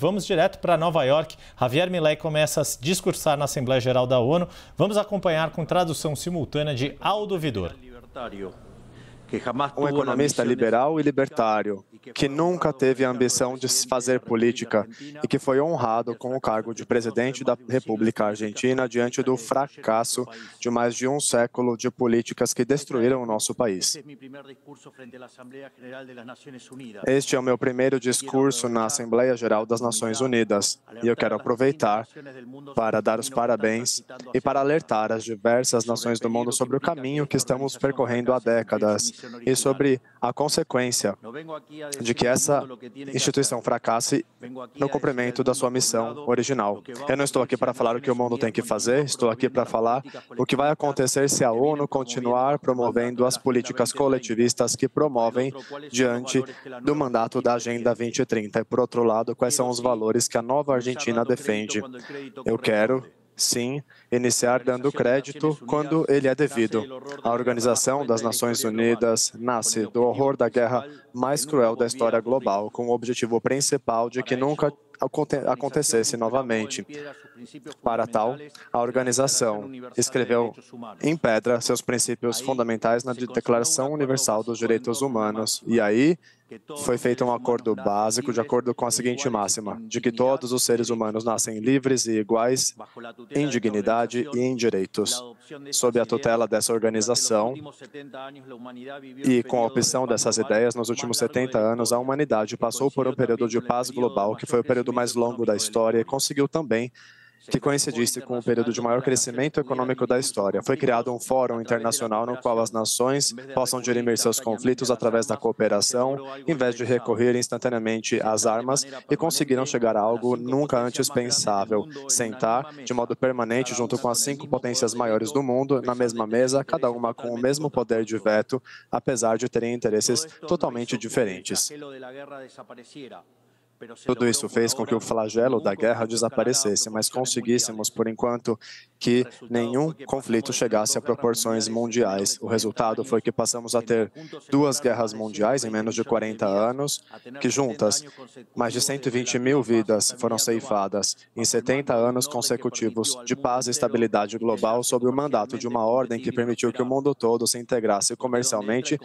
vamos direto para Nova York. Javier Milei começa a discursar na Assembleia Geral da ONU. Vamos acompanhar com tradução simultânea de Aldo Vidor. Um economista liberal e libertário, que nunca teve a ambição de fazer política e que foi honrado com o cargo de presidente da República Argentina diante do fracasso de mais de um século de políticas que destruíram o nosso país. Este é o meu primeiro discurso na Assembleia Geral das Nações Unidas e eu quero aproveitar para dar os parabéns e para alertar as diversas nações do mundo sobre o caminho que estamos percorrendo há décadas e sobre a consequência de que essa instituição fracasse no cumprimento da sua missão original. Eu não estou aqui para falar o que o mundo tem que fazer, estou aqui para falar o que vai acontecer se a ONU continuar promovendo as políticas coletivistas que promovem diante do mandato da Agenda 2030. E, por outro lado, quais são os valores que a nova Argentina defende? Eu quero, sim, iniciar dando crédito quando ele é devido. A Organização das Nações Unidas nasce do horror da guerra mais cruel da história global, com o objetivo principal de que nunca acontecesse novamente. Para tal, a organização escreveu em pedra seus princípios fundamentais na Declaração Universal dos Direitos Humanos. E aí, foi feito um acordo básico de acordo com a seguinte máxima, de que todos os seres humanos nascem livres e iguais em dignidade e em direitos. Sob a tutela dessa organização e com a opção dessas ideias, nos últimos 70 anos, a humanidade passou por um período de paz global, que foi o período mais longo da história e conseguiu também que coincidisse com o período de maior crescimento econômico da história. Foi criado um fórum internacional no qual as nações possam dirimir seus conflitos através da cooperação, em vez de recorrer instantaneamente às armas, e conseguiram chegar a algo nunca antes pensável: sentar de modo permanente junto com as 5 potências maiores do mundo, na mesma mesa, cada uma com o mesmo poder de veto, apesar de terem interesses totalmente diferentes. Tudo isso fez com que o flagelo da guerra desaparecesse, mas conseguíssemos, por enquanto, que nenhum conflito chegasse a proporções mundiais. O resultado foi que passamos a ter 2 guerras mundiais em menos de 40 anos, que juntas, mais de 120 mil vidas foram ceifadas em 70 anos consecutivos de paz e estabilidade global sob o mandato de uma ordem que permitiu que o mundo todo se integrasse comercialmente,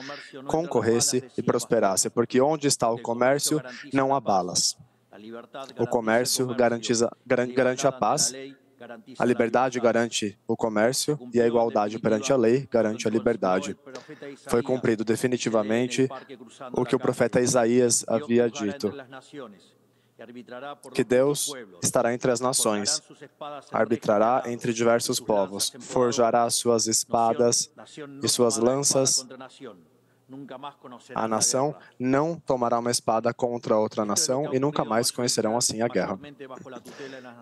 concorresse e prosperasse, porque onde está o comércio, não há balas. O comércio garante a paz, a liberdade garante o comércio e a igualdade perante a lei garante a liberdade. Foi cumprido definitivamente o que o profeta Isaías havia dito, que Deus estará entre as nações, arbitrará entre diversos povos, forjará suas espadas e suas lanças. A nação não tomará uma espada contra outra nação e nunca mais conhecerão assim a guerra.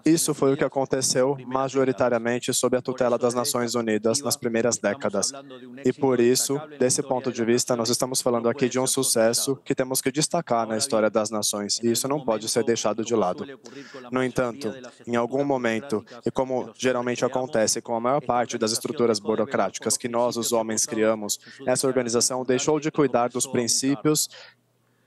Isso foi o que aconteceu majoritariamente sob a tutela das Nações Unidas nas primeiras décadas. E por isso, desse ponto de vista, nós estamos falando aqui de um sucesso que temos que destacar na história das nações, e isso não pode ser deixado de lado. No entanto, em algum momento, e como geralmente acontece com a maior parte das estruturas burocráticas que nós, os homens, criamos, essa organização deixou de cuidar dos princípios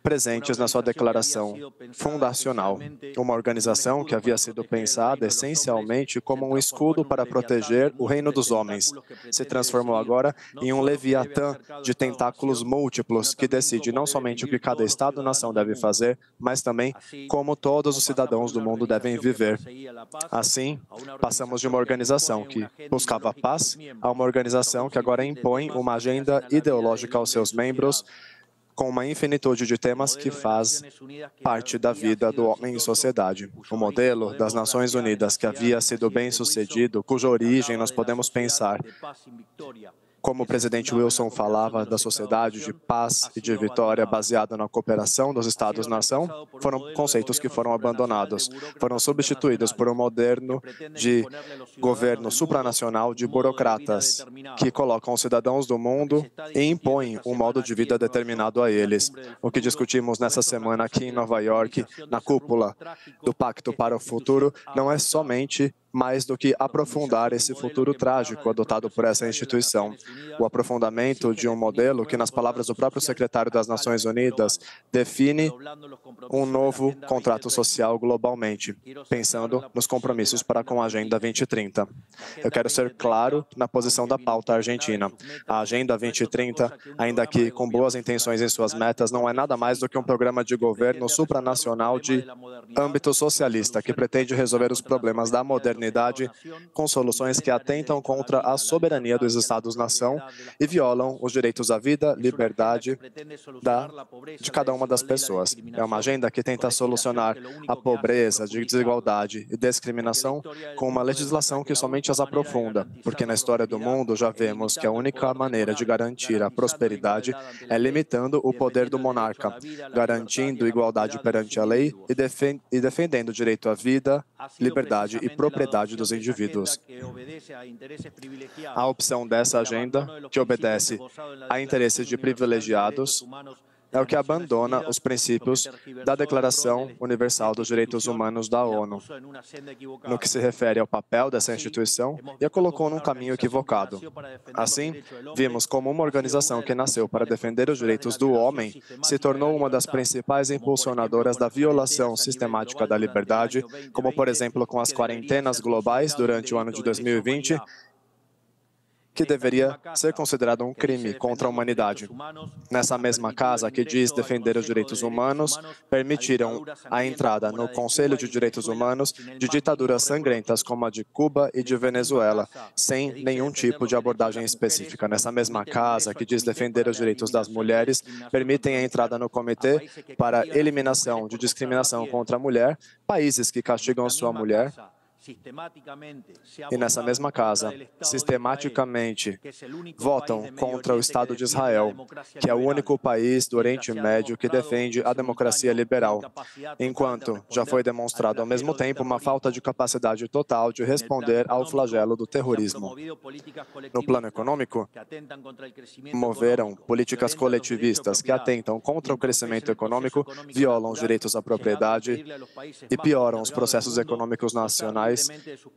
presentes na sua declaração fundacional. Uma organização que havia sido pensada essencialmente como um escudo para proteger o reino dos homens, se transformou agora em um leviatã de tentáculos múltiplos que decide não somente o que cada Estado-nação deve fazer, mas também como todos os cidadãos do mundo devem viver. Assim, passamos de uma organização que buscava paz a uma organização que agora impõe uma agenda ideológica aos seus membros, com uma infinitude de temas que faz parte da vida do homem em sociedade. O modelo das Nações Unidas, que havia sido bem-sucedido, cuja origem nós podemos pensar, como o presidente Wilson falava da sociedade de paz e de vitória baseada na cooperação dos Estados-nação, foram conceitos que foram abandonados, foram substituídos por um moderno de governo supranacional de burocratas que colocam os cidadãos do mundo e impõem um modo de vida determinado a eles. O que discutimos nessa semana aqui em Nova York, na cúpula do Pacto para o Futuro, não é somente mais do que aprofundar esse futuro trágico adotado por essa instituição. O aprofundamento de um modelo que, nas palavras do próprio secretário das Nações Unidas, define um novo contrato social globalmente, pensando nos compromissos para com a Agenda 2030. Eu quero ser claro na posição da pauta argentina. A Agenda 2030, ainda que com boas intenções em suas metas, não é nada mais do que um programa de governo supranacional de âmbito socialista, que pretende resolver os problemas da modernidade com soluções que atentam contra a soberania dos Estados-nação e violam os direitos à vida, liberdade de cada uma das pessoas. É uma agenda que tenta solucionar a pobreza, desigualdade e discriminação com uma legislação que somente as aprofunda, porque na história do mundo já vemos que a única maneira de garantir a prosperidade é limitando o poder do monarca, garantindo igualdade perante a lei e defendendo o direito à vida, liberdade e propriedade dos indivíduos. A opção dessa agenda, que obedece a interesses de privilegiados, é o que abandona os princípios da Declaração Universal dos Direitos Humanos da ONU, no que se refere ao papel dessa instituição, e a colocou num caminho equivocado. Assim, vimos como uma organização que nasceu para defender os direitos do homem se tornou uma das principais impulsionadoras da violação sistemática da liberdade, como, por exemplo, com as quarentenas globais durante o ano de 2020, que deveria ser considerado um crime contra a humanidade. Nessa mesma casa que diz defender os direitos humanos, permitiram a entrada no Conselho de Direitos Humanos de ditaduras sangrentas como a de Cuba e de Venezuela, sem nenhum tipo de abordagem específica. Nessa mesma casa que diz defender os direitos das mulheres, permitem a entrada no Comitê para Eliminação de Discriminação contra a Mulher, países que castigam sua mulher. E nessa mesma casa, sistematicamente, votam contra o Estado de Israel, que é o único país do Oriente Médio que defende a democracia liberal, enquanto já foi demonstrado ao mesmo tempo uma falta de capacidade total de responder ao flagelo do terrorismo. No plano econômico, moveram políticas coletivistas que atentam contra o crescimento econômico, violam os direitos à propriedade e pioram os processos econômicos nacionais,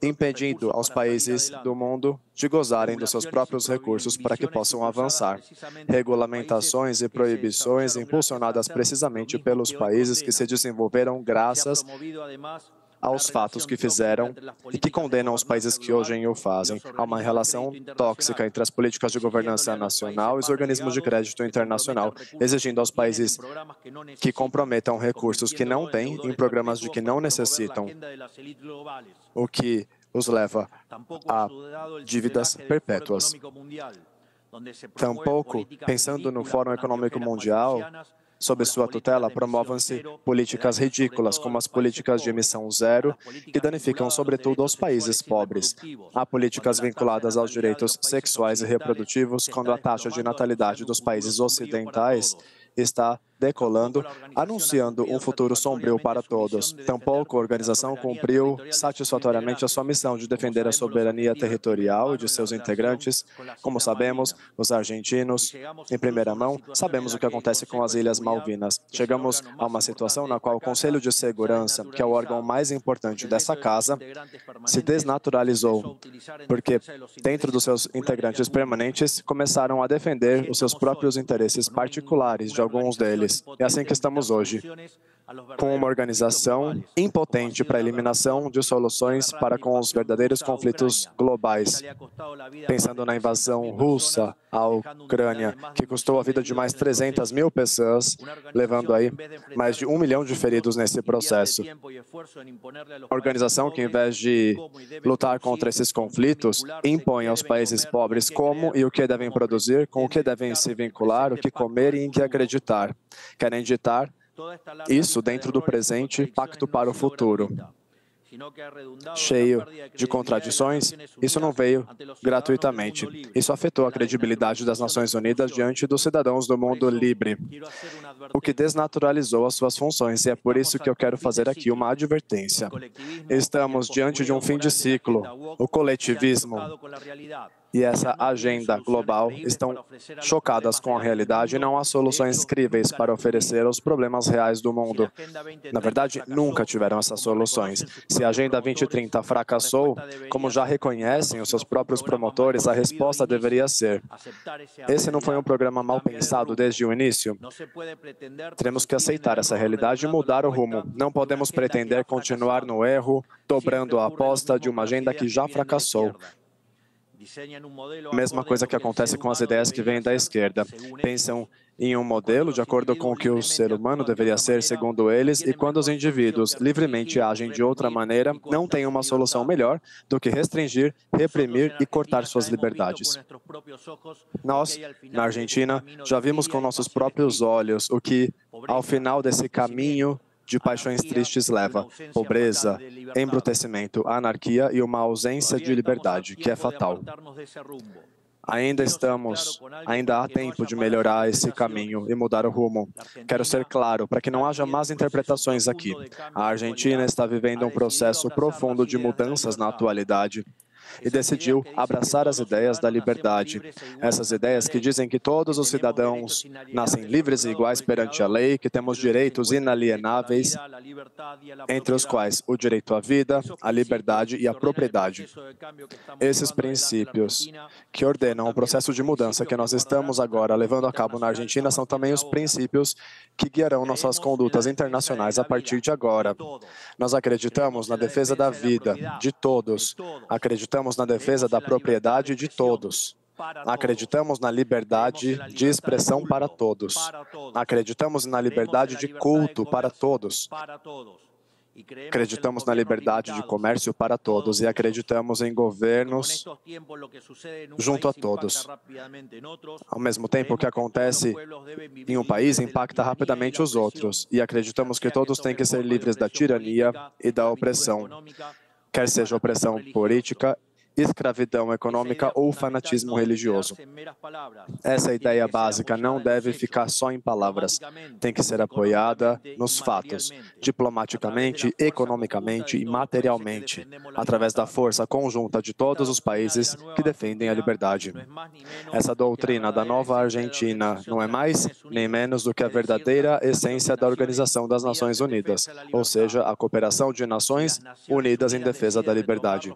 impedindo aos países do mundo de gozarem dos seus próprios recursos para que possam avançar. Regulamentações e proibições impulsionadas precisamente pelos países que se desenvolveram graças aos fatos que fizeram e que condenam os países que hoje o fazem. Há uma relação tóxica entre as políticas de governança nacional e os organismos de crédito internacional, exigindo aos países que comprometam recursos que não têm em programas de que não necessitam, o que os leva a dívidas perpétuas. Tampouco, pensando no Fórum Econômico Mundial, sob sua tutela, promovem-se políticas ridículas, como as políticas de emissão zero, que danificam sobretudo aos países pobres. Há políticas vinculadas aos direitos sexuais e reprodutivos, quando a taxa de natalidade dos países ocidentais está decolando, anunciando um futuro sombrio para todos. Tampouco a organização cumpriu satisfatoriamente a sua missão de defender a soberania territorial de seus integrantes. Como sabemos, os argentinos, em primeira mão, sabemos o que acontece com as Ilhas Malvinas. Chegamos a uma situação na qual o Conselho de Segurança, que é o órgão mais importante dessa casa, se desnaturalizou, porque, dentro dos seus integrantes permanentes, começaram a defender os seus próprios interesses particulares de alguns deles. É assim que estamos hoje, com uma organização impotente para a eliminação de soluções para com os verdadeiros conflitos globais. Pensando na invasão russa à Ucrânia, que custou a vida de mais 300 mil pessoas, levando aí mais de 1 milhão de feridos nesse processo. A organização que, em vez de lutar contra esses conflitos, impõe aos países pobres como e o que devem produzir, com o que devem se vincular, o que comer e em que acreditar. Querem ditar isso dentro do presente pacto para o futuro. Cheio de contradições, isso não veio gratuitamente. Isso afetou a credibilidade das Nações Unidas diante dos cidadãos do mundo livre, o que desnaturalizou as suas funções, e é por isso que eu quero fazer aqui uma advertência. Estamos diante de um fim de ciclo. O coletivismo e essa agenda global estão chocadas com a realidade e não há soluções críveis para oferecer aos problemas reais do mundo. Na verdade, nunca tiveram essas soluções. Se a Agenda 2030 fracassou, como já reconhecem os seus próprios promotores, a resposta deveria ser: esse não foi um programa mal pensado desde o início? Teremos que aceitar essa realidade e mudar o rumo. Não podemos pretender continuar no erro, dobrando a aposta de uma agenda que já fracassou. Mesma coisa que acontece com as ideias que vêm da esquerda. Pensam em um modelo de acordo com o que o ser humano deveria ser, segundo eles, e quando os indivíduos livremente agem de outra maneira, não tem uma solução melhor do que restringir, reprimir e cortar suas liberdades. Nós, na Argentina, já vimos com nossos próprios olhos o que, ao final desse caminho de paixões tristes leva: pobreza, embrutecimento, anarquia e uma ausência de liberdade, que é fatal. Ainda há tempo de melhorar esse caminho e mudar o rumo. Quero ser claro, para que não haja más interpretações aqui. A Argentina está vivendo um processo profundo de mudanças na atualidade e decidiu abraçar as ideias da liberdade. Essas ideias que dizem que todos os cidadãos nascem livres e iguais perante a lei, que temos direitos inalienáveis, entre os quais o direito à vida, à liberdade e à propriedade. Esses princípios que ordenam o processo de mudança que nós estamos agora levando a cabo na Argentina são também os princípios que guiarão nossas condutas internacionais a partir de agora. Nós acreditamos na defesa da vida de todos. Acreditamos na defesa da propriedade de todos. Acreditamos na liberdade de expressão para todos. Acreditamos na liberdade de culto para todos. Acreditamos na liberdade de comércio para todos e acreditamos em governos junto a todos. Ao mesmo tempo, o que acontece em um país impacta rapidamente os outros e acreditamos que todos têm que ser livres da tirania e da opressão, quer seja opressão política, escravidão econômica ou fanatismo religioso. Essa ideia básica não deve ficar só em palavras. Tem que ser apoiada nos fatos, diplomaticamente, economicamente e materialmente, através da força conjunta de todos os países que defendem a liberdade. Essa doutrina da nova Argentina não é mais nem menos do que a verdadeira essência da Organização das Nações Unidas, ou seja, a cooperação de nações unidas em defesa da liberdade.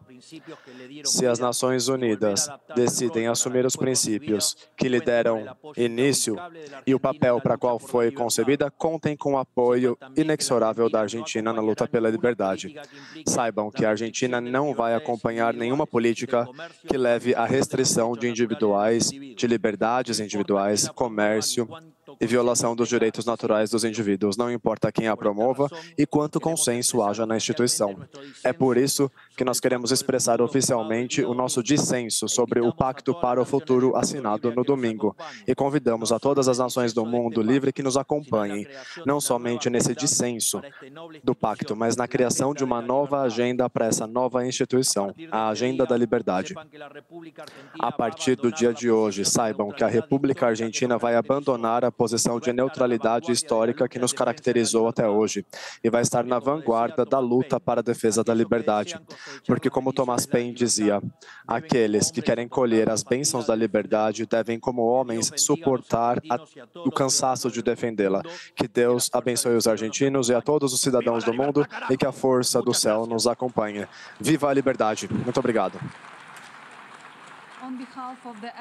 Se as Nações Unidas decidem assumir os princípios que lhe deram início e o papel para qual foi concebida, contem com o apoio inexorável da Argentina na luta pela liberdade. Saibam que a Argentina não vai acompanhar nenhuma política que leve à restrição de liberdades individuais, comércio e violação dos direitos naturais dos indivíduos, não importa quem a promova e quanto consenso haja na instituição. É por isso que nós queremos expressar oficialmente o nosso dissenso sobre o Pacto para o Futuro assinado no domingo e convidamos a todas as nações do mundo livre que nos acompanhem, não somente nesse dissenso do pacto, mas na criação de uma nova agenda para essa nova instituição, a Agenda da Liberdade. A partir do dia de hoje, saibam que a República Argentina vai abandonar a posição de neutralidade histórica que nos caracterizou até hoje e vai estar na vanguarda da luta para a defesa da liberdade. Porque, como Thomas Paine dizia, aqueles que querem colher as bênçãos da liberdade devem, como homens, suportar o cansaço de defendê-la. Que Deus abençoe os argentinos e a todos os cidadãos do mundo e que a força do céu nos acompanhe. Viva a liberdade! Muito obrigado. On behalf of the